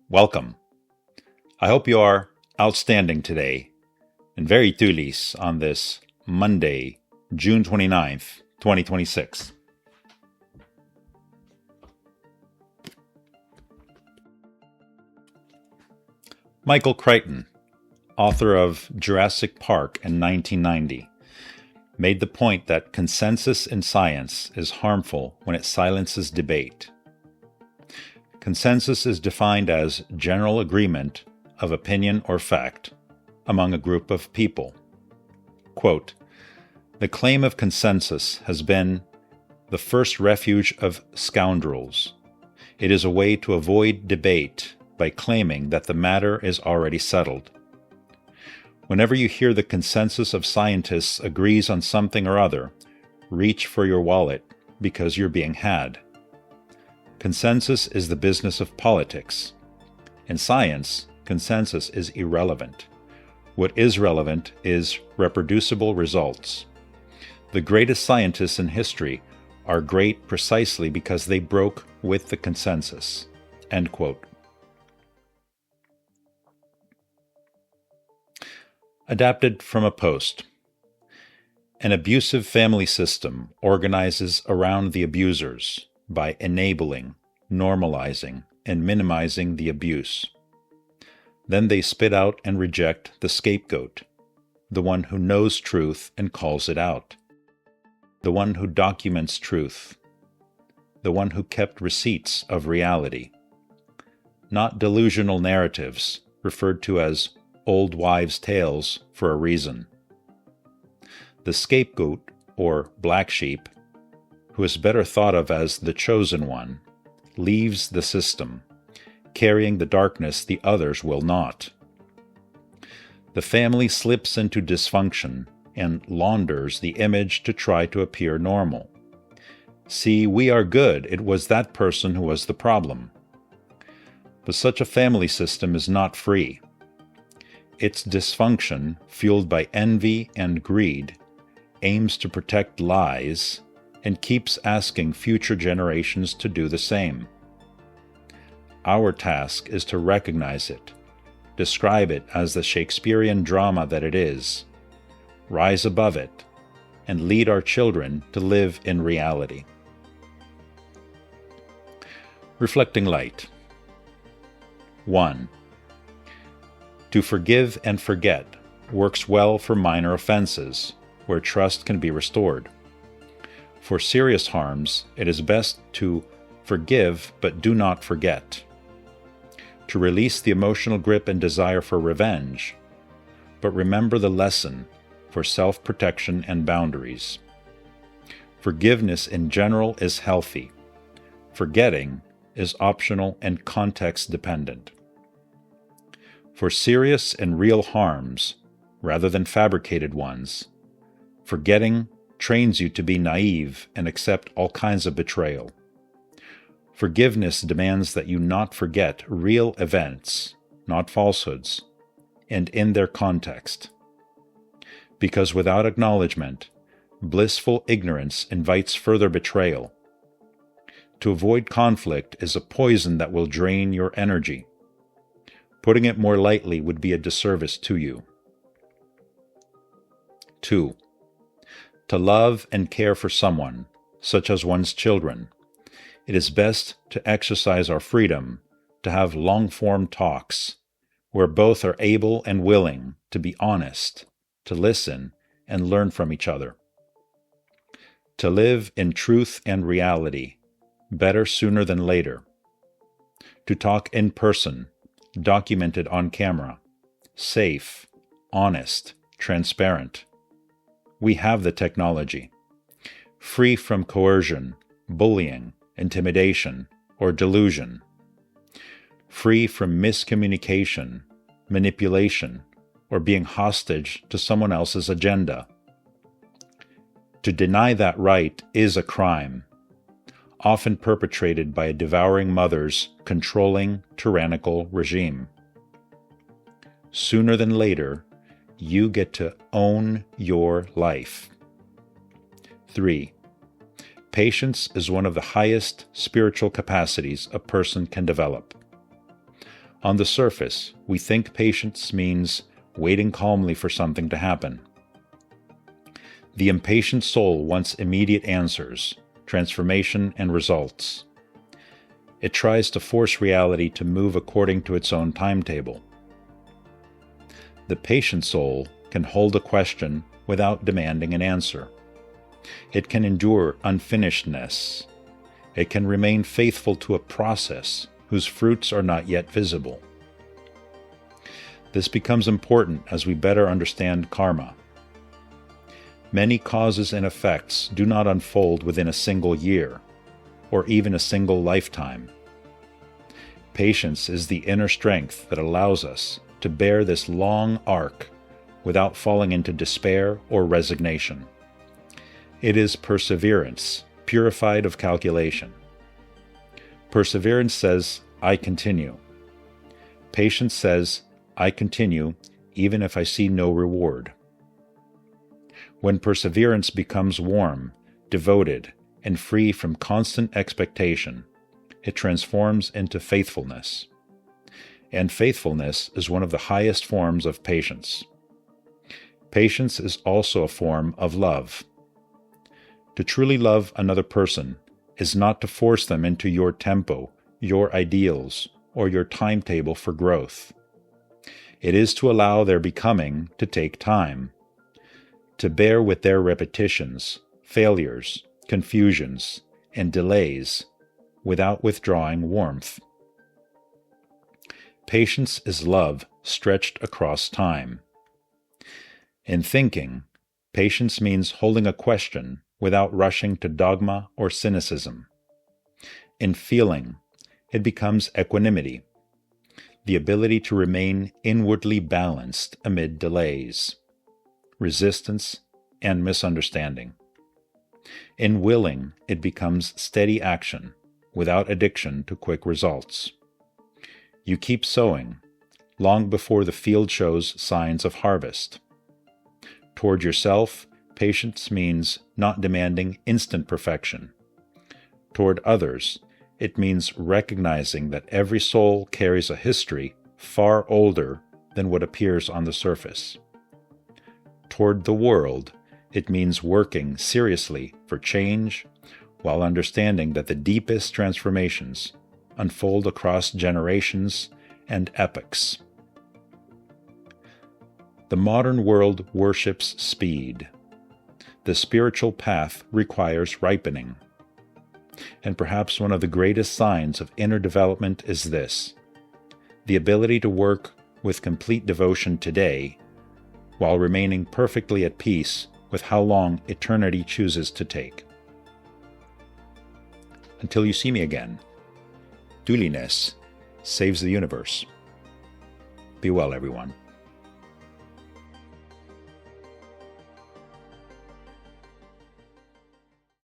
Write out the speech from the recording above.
Welcome. I hope you are outstanding today and very tulis on this Monday, June 29th, 2026. Michael Crichton, author of Jurassic Park in 1990, made the point that consensus in science is harmful when it silences debate. Consensus is defined as general agreement of opinion or fact among a group of people. Quote, "The claim of consensus has been the first refuge of scoundrels. It is a way to avoid debate by claiming that the matter is already settled. Whenever you hear the consensus of scientists agrees on something or other, reach for your wallet because you're being had. Consensus is the business of politics. In science, consensus is irrelevant. What is relevant is reproducible results. The greatest scientists in history are great precisely because they broke with the consensus." End quote. Adapted from a post. An abusive family system organizes around the abusers by enabling, normalizing, and minimizing the abuse. Then they spit out and reject the scapegoat, the one who knows truth and calls it out, the one who documents truth, the one who kept receipts of reality, not delusional narratives referred to as old wives' tales for a reason. The scapegoat, or black sheep, who is better thought of as the chosen one, leaves the system, carrying the darkness the others will not. The family slips into dysfunction and launders the image to try to appear normal. "See, we are good. It was that person who was the problem." But such a family system is not free. Its dysfunction, fueled by envy and greed, aims to protect lies and keeps asking future generations to do the same. Our task is to recognize it, describe it as the Shakespearean drama that it is, rise above it, and lead our children to live in reality. Reflecting light. 1. To forgive and forget works well for minor offenses, where trust can be restored. For serious harms, it is best to forgive but do not forget. To release the emotional grip and desire for revenge, but remember the lesson for self-protection and boundaries. Forgiveness in general is healthy. Forgetting is optional and context-dependent. For serious and real harms, rather than fabricated ones, forgetting trains you to be naive and accept all kinds of betrayal. Forgiveness demands that you not forget real events, not falsehoods, and in their context. Because without acknowledgement, blissful ignorance invites further betrayal. To avoid conflict is a poison that will drain your energy. Putting it more lightly would be a disservice to you. 2. To love and care for someone, such as one's children, it is best to exercise our freedom to have long-form talks, where both are able and willing to be honest, to listen, and learn from each other. To live in truth and reality, better sooner than later. To talk in person, documented on camera, safe, honest, transparent. We have the technology. Free from coercion, bullying, intimidation, or delusion. Free from miscommunication, manipulation, or being hostage to someone else's agenda. To deny that right is a crime, often perpetrated by a devouring mother's controlling, tyrannical regime. Sooner than later, you get to own your life. 3. Patience is one of the highest spiritual capacities a person can develop. On the surface, we think patience means waiting calmly for something to happen. The impatient soul wants immediate answers, transformation, and results. It tries to force reality to move according to its own timetable. The patient soul can hold a question without demanding an answer. It can endure unfinishedness. It can remain faithful to a process whose fruits are not yet visible. This becomes important as we better understand karma. Many causes and effects do not unfold within a single year, or even a single lifetime. Patience is the inner strength that allows us to bear this long arc without falling into despair or resignation. It is perseverance, purified of calculation. Perseverance says, I continue. Patience says, I continue even if I see no reward. When perseverance becomes warm, devoted, and free from constant expectation, it transforms into faithfulness. And faithfulness is one of the highest forms of patience. Patience is also a form of love. To truly love another person is not to force them into your tempo, your ideals, or your timetable for growth. It is to allow their becoming to take time, to bear with their repetitions, failures, confusions, and delays without withdrawing warmth. Patience is love stretched across time. In thinking, patience means holding a question without rushing to dogma or cynicism. In feeling, it becomes equanimity, the ability to remain inwardly balanced amid delays, resistance, and misunderstanding. In willing, it becomes steady action without addiction to quick results. You keep sowing long before the field shows signs of harvest. Toward yourself, patience means not demanding instant perfection. Toward others, it means recognizing that every soul carries a history far older than what appears on the surface. Toward the world, it means working seriously for change while understanding that the deepest transformations unfold across generations and epochs. The modern world worships speed. The spiritual path requires ripening. And perhaps one of the greatest signs of inner development is this: the ability to work with complete devotion today, while remaining perfectly at peace with how long eternity chooses to take. Until you see me again, duliness saves the universe. Be well, everyone.